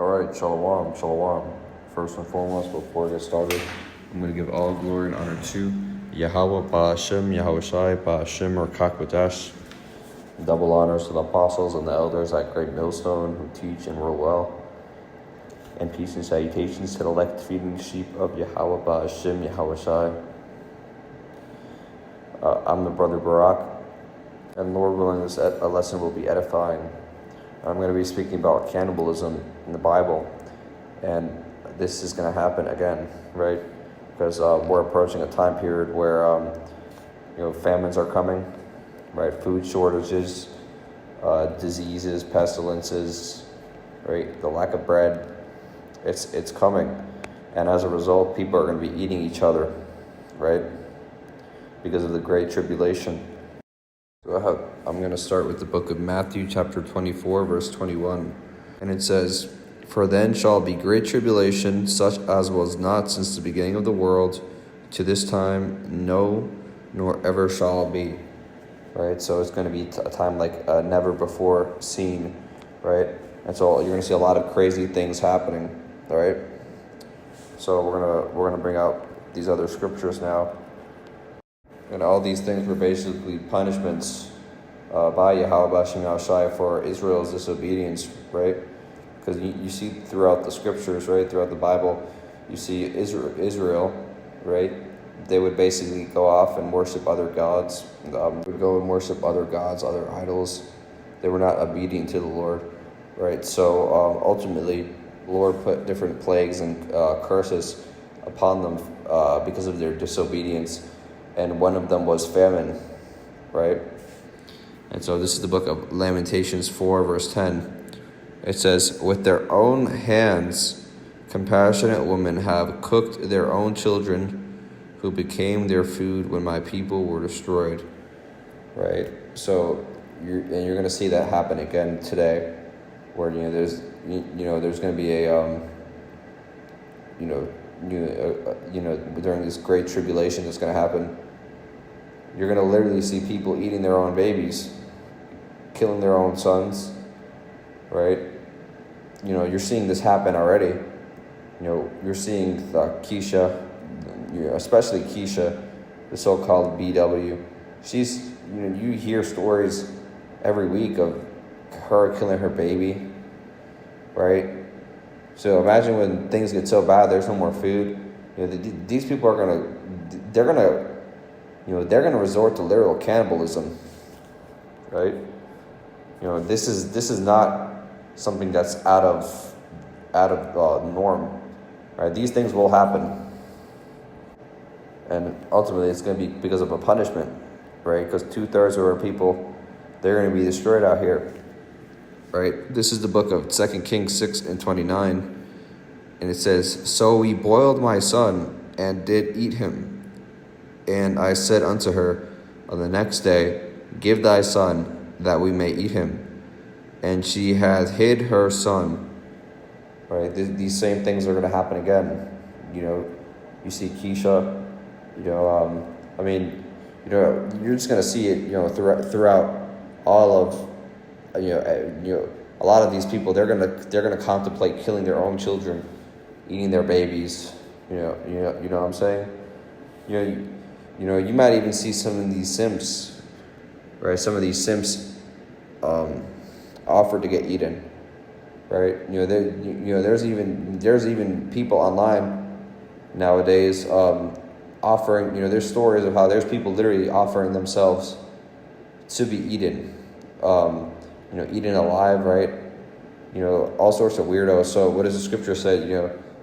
Alright, shalom, shalom. First and foremost, before I get started, I'm going to give all glory and honor to Yahweh Ba'ashem, Yahweh Shai, Ba'ashem, or Kakwadesh. Double honors to the apostles and the elders at Great Millstone who teach and rule well. And peace and salutations to the elect feeding sheep of Yahweh Ba'ashem, Yahweh Shai. I'm the brother Barak, and Lord willing, this lesson will be edifying. I'm going to be speaking about cannibalism in the Bible, and this is going to happen again, right? Because we're approaching a time period where famines are coming, right? Food shortages, diseases, pestilences, right? The lack of bread, it's coming, and as a result, people are going to be eating each other, right? Because of the Great Tribulation. So I'm going to start with the book of Matthew, chapter 24, verse 21. And it says, "For then shall be great tribulation, such as was not since the beginning of the world, to this time, no, nor ever shall be." Right? So it's going to be a time like never before seen, right? And so you're going to see a lot of crazy things happening, all right? So we're gonna bring out these other scriptures now. And all these things were basically punishments by Yahweh B'Shem Yahushai for Israel's disobedience, right? Because you see throughout the scriptures, right, throughout the Bible, you see Israel, right? They would basically go off and worship other gods. Would go and worship other gods, other idols. They were not obedient to the Lord, right? So ultimately, the Lord put different plagues and curses upon them because of their disobedience. And one of them was famine, right? And so this is the book of Lamentations 4, verse 10. It says, "With their own hands, compassionate women have cooked their own children, who became their food when my people were destroyed." Right? So you're going to see that happen again today, where there's going to be a during this great tribulation that's going to happen, you're going to literally see people eating their own babies, killing their own sons, right? You're seeing this happen already. You're seeing Keisha, especially Keisha, the so-called BW. She's, you hear stories every week of her killing her baby, right? So imagine when things get so bad, there's no more food. These people are they're gonna resort to literal cannibalism, right? This is not something that's out of norm, right? These things will happen, and ultimately it's going to be because of a punishment, right? Because 2/3 of our people, they're going to be destroyed out here. Right, this is the book of 2 Kings 6 and 29, and it says, "So we boiled my son, and did eat him. And I said unto her on the next day, Give thy son, that we may eat him. And she hath hid her son." Right, these same things are going to happen again. You see Keisha, you're just going to see it, throughout all of. A lot of these people, they're gonna contemplate killing their own children, eating their babies. You know what I'm saying? You might even see some of these simps, right? Some of these simps offered to get eaten, right? There's even people online nowadays offering. There's stories of how there's people literally offering themselves to be eaten. Eaten alive, right? All sorts of weirdos. So what does the scripture say?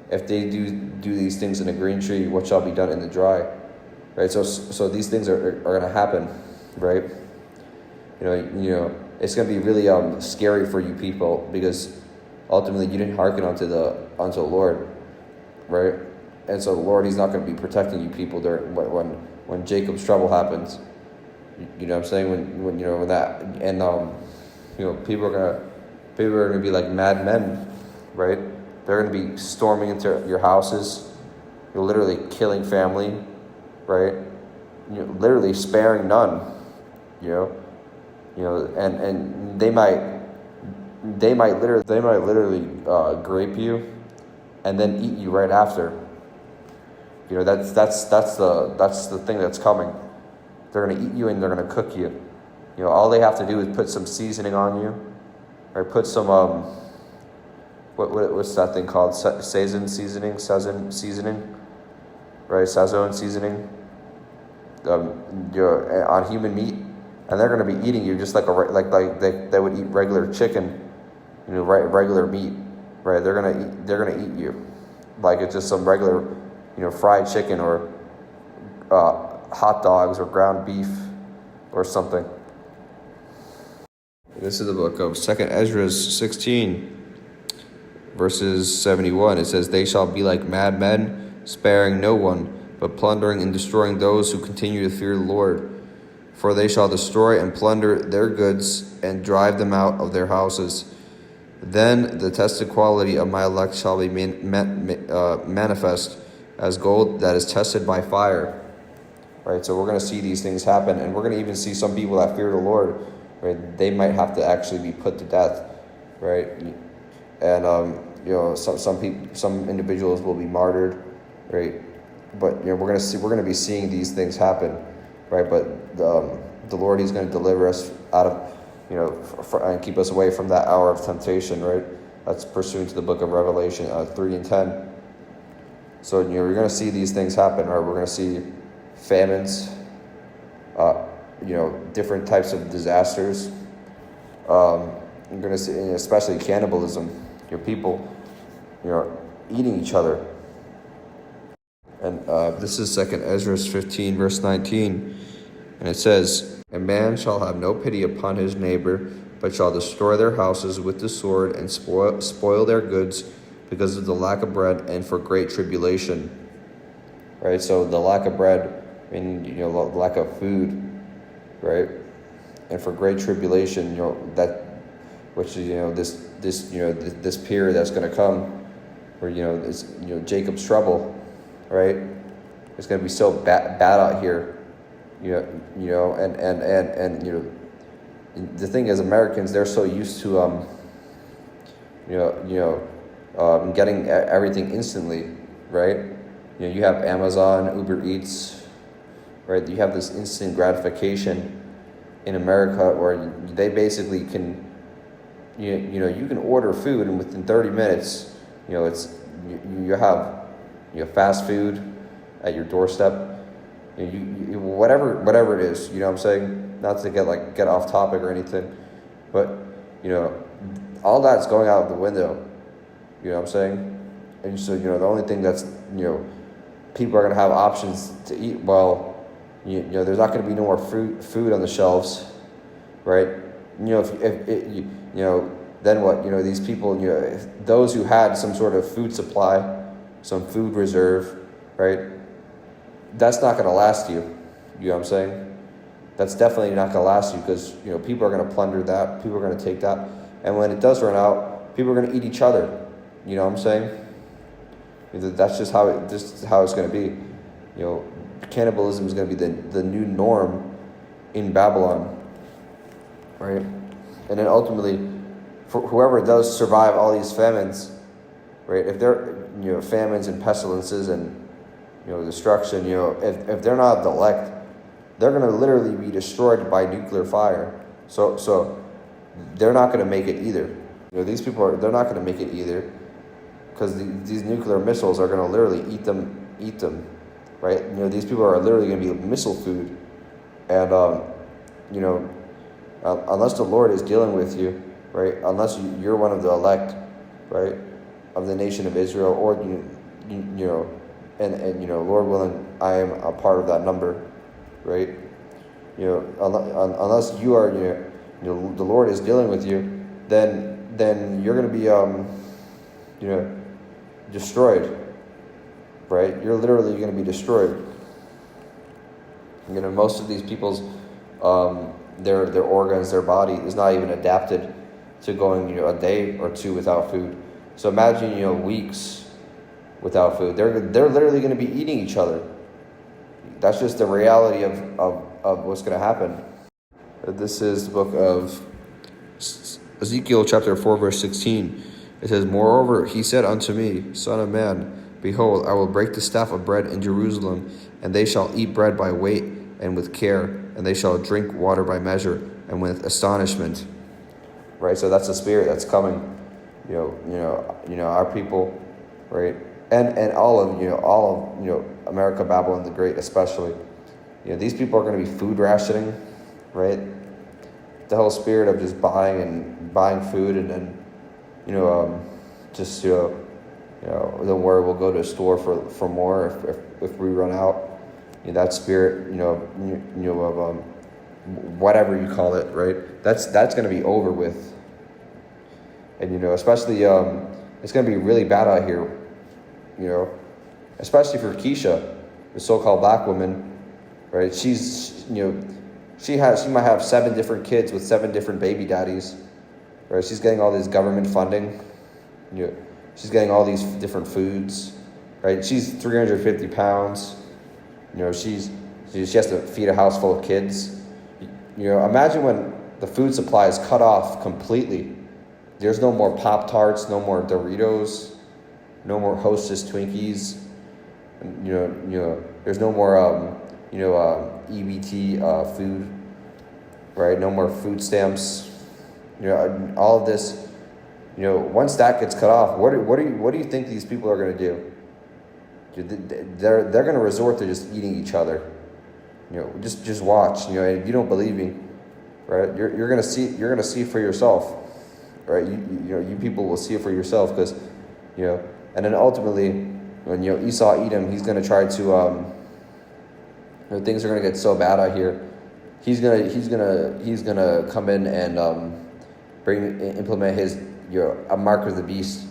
If they do these things in a green tree, what shall be done in the dry? Right? So these things are going to happen, right? It's going to be really scary for you people, because ultimately you didn't hearken unto the Lord, right? And so the Lord, He's not going to be protecting you people during when Jacob's trouble happens. You know what I'm saying? When that, and people are gonna be like mad men, right? They're gonna be storming into your houses. You're literally killing family, right? Literally sparing none. And they might they might literally grape you and then eat you right after. That's the thing that's coming. They're gonna eat you and they're gonna cook you. All they have to do is put some seasoning on you, or put some what's that thing called? Sazon seasoning, right? Sazon seasoning. On human meat, and they're going to be eating you just like like they would eat regular chicken, regular meat, right? They're gonna eat you like it's just some regular, fried chicken or hot dogs or ground beef or something. This is the book of 2nd Ezra 16, verses 71. It says, "They shall be like madmen, sparing no one, but plundering and destroying those who continue to fear the Lord. For they shall destroy and plunder their goods and drive them out of their houses. Then the tested quality of my elect shall be manifest as gold that is tested by fire." Right, so we're going to see these things happen, and we're going to even see some people that fear the Lord, right? They might have to actually be put to death, right? And some individuals will be martyred, right? But we're going to be seeing these things happen, right? But the Lord, He's going to deliver us out of, and keep us away from that hour of temptation, right? That's pursuant to the book of Revelation 3 and 10. So you're going to see these things happen, right? We're going to see famines, different types of disasters. You're going to see, especially cannibalism. People, eating each other. And this is 2nd Ezra 15, verse 19. And it says, "A man shall have no pity upon his neighbor, but shall destroy their houses with the sword and spoil their goods because of the lack of bread and for great tribulation." Right? So the lack of bread, lack of food, right? And for great tribulation, that, which is, this period that's going to come, where, it's, Jacob's trouble. Right, it's going to be so bad out here, and the thing is, Americans, they're so used to getting everything instantly, right? You have Amazon, Uber Eats, right? You have this instant gratification in America where they basically can, you can order food and within 30 minutes, you have fast food at your doorstep. Whatever it is, what I'm saying? Not to get off topic or anything, but all that's going out the window. You know what I'm saying? And so the only thing that's people are gonna have options to eat. Well, there's not gonna be no more food on the shelves, right? Then what? These people, those who had some sort of food supply, some food reserve, right? That's not going to last you. You know what I'm saying? That's definitely not going to last you because, people are going to plunder that. People are going to take that. And when it does run out, people are going to eat each other. You know what I'm saying? That's just how it's going to be. Cannibalism is going to be the new norm in Babylon, right? And then ultimately, for whoever does survive all these famines, right? If they're famines and pestilences and destruction, if they're not the elect, they're going to literally be destroyed by nuclear fire. So they're not going to make it either. These people they're not going to make it either because these nuclear missiles are going to literally eat them, right? These people are literally going to be missile food, and unless the Lord is dealing with you, right? Unless you're one of the elect, right, of the nation of Israel, or Lord willing, I am a part of that number, right? Unless you are, the Lord is dealing with you, then you're going to be, destroyed, right? You're literally going to be destroyed. Most of these people's, their organs, their body is not even adapted to going, a day or two without food. So imagine, weeks without food. They're literally going to be eating each other. That's just the reality of what's going to happen. This is the book of Ezekiel chapter 4, verse 16. It says, Moreover, he said unto me, Son of man, behold, I will break the staff of bread in Jerusalem, and they shall eat bread by weight and with care, and they shall drink water by measure and with astonishment. Right, so that's the spirit that's coming. Our people, right, and all of America, Babylon the Great, especially. These people are going to be food rationing, right? The whole spirit of just buying food and then, then where we'll go to a store for more if we run out. That spirit, of whatever you call it, right? That's going to be over with. And especially it's going to be really bad out here. Especially for Keisha, the so-called black woman, right? She might have 7 different kids with 7 different baby daddies, right? She's getting all this government funding. She's getting all these different foods, right? She's 350 pounds. She has to feed a house full of kids. Imagine when the food supply is cut off completely. There's no more Pop-Tarts, no more Doritos, no more Hostess Twinkies. There's no more EBT food, right? No more food stamps. All of this. Once that gets cut off, what do you think these people are going to do? They're going to resort to just eating each other. Just watch. If you don't believe me, right? You're going to see for yourself, right? You people will see it for yourself because, and then ultimately, when Esau Edom, he's going to try to things are going to get so bad out here. He's gonna come in and implement his a mark of the beast,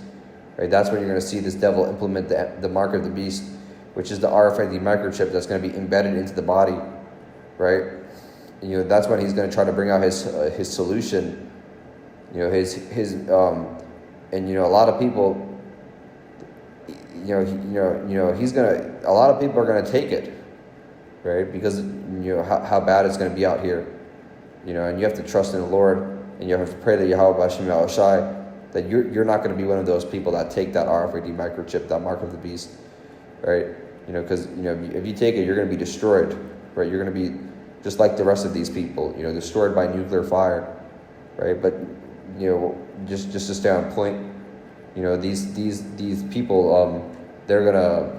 right? That's when you're going to see this devil implement the mark of the beast, which is the RFID microchip that's going to be embedded into the body, right? That's when he's going to try to bring out his solution. A lot of people, a lot of people are going to take it. Right, because how bad it's going to be out here, and you have to trust in the Lord, and you have to pray that Yahweh Bashem Yahushai, that you're not going to be one of those people that take that RFID microchip, that mark of the beast, right? Because if you take it, you're going to be destroyed, right? You're going to be just like the rest of these people, destroyed by nuclear fire, right? But just to stay on point, these people, they're gonna,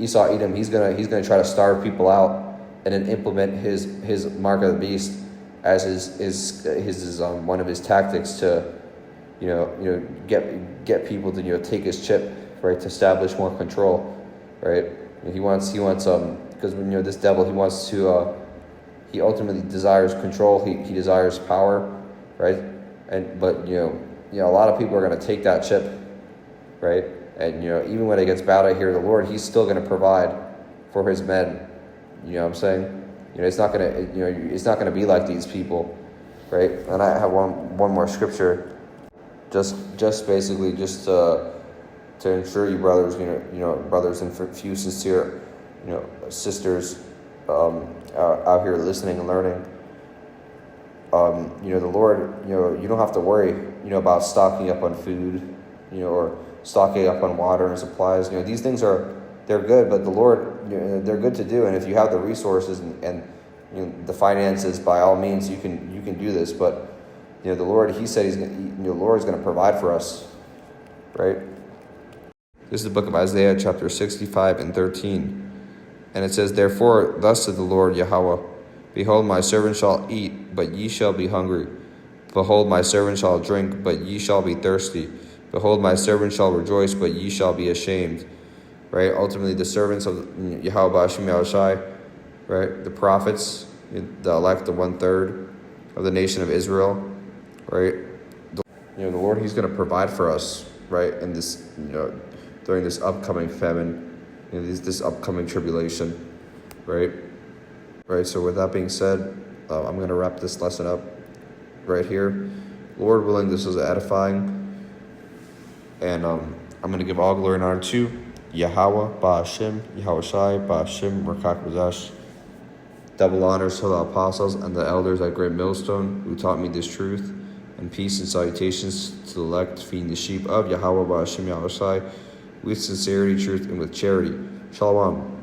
Esau Edom, he's gonna try to starve people out and then implement his mark of the beast as his one of his tactics to get people to take his chip, right, to establish more control, right? And he wants because this devil, he wants to he ultimately desires control, he desires power, right? But a lot of people are going to take that chip, right? And even when it gets bad out here, the Lord, he's still going to provide for his men. You know what I'm saying? It's not going to it's not going to be like these people, right? And I have one more scripture, just basically to ensure you brothers, brothers and few sincere, sisters are out here listening and learning. The Lord, you don't have to worry, about stocking up on food, or stocking up on water and supplies. These things they're good, but the Lord, they're good to do. And if you have the resources and the finances, by all means, you can do this. But the Lord, he said the Lord is going to provide for us, right? This is the book of Isaiah, chapter 65 and 13. And it says, Therefore, thus said the Lord Yahweh, Behold, my servant shall eat, but ye shall be hungry. Behold, my servant shall drink, but ye shall be thirsty. Behold, my servant shall rejoice, but ye shall be ashamed. Right? Ultimately, the servants of Yahweh Bashem Yahushai, right? The prophets, the elect, the 1/3 of the nation of Israel, right? The Lord, he's going to provide for us, right? In this, during this upcoming famine, this upcoming tribulation, right? Right. So with that being said, I'm going to wrap this lesson up right here. Lord willing, this was edifying, and I'm going to give all glory and honor to Yahweh, Ba'ashem, Yahushai, Ba'ashem, Rakak Bazash. Double honors to the apostles and the elders at Great Millstone who taught me this truth. and peace and salutations to the elect, feeding the sheep of Yahweh Ba'ashem Yahushai with sincerity, truth, and with charity. Shalom.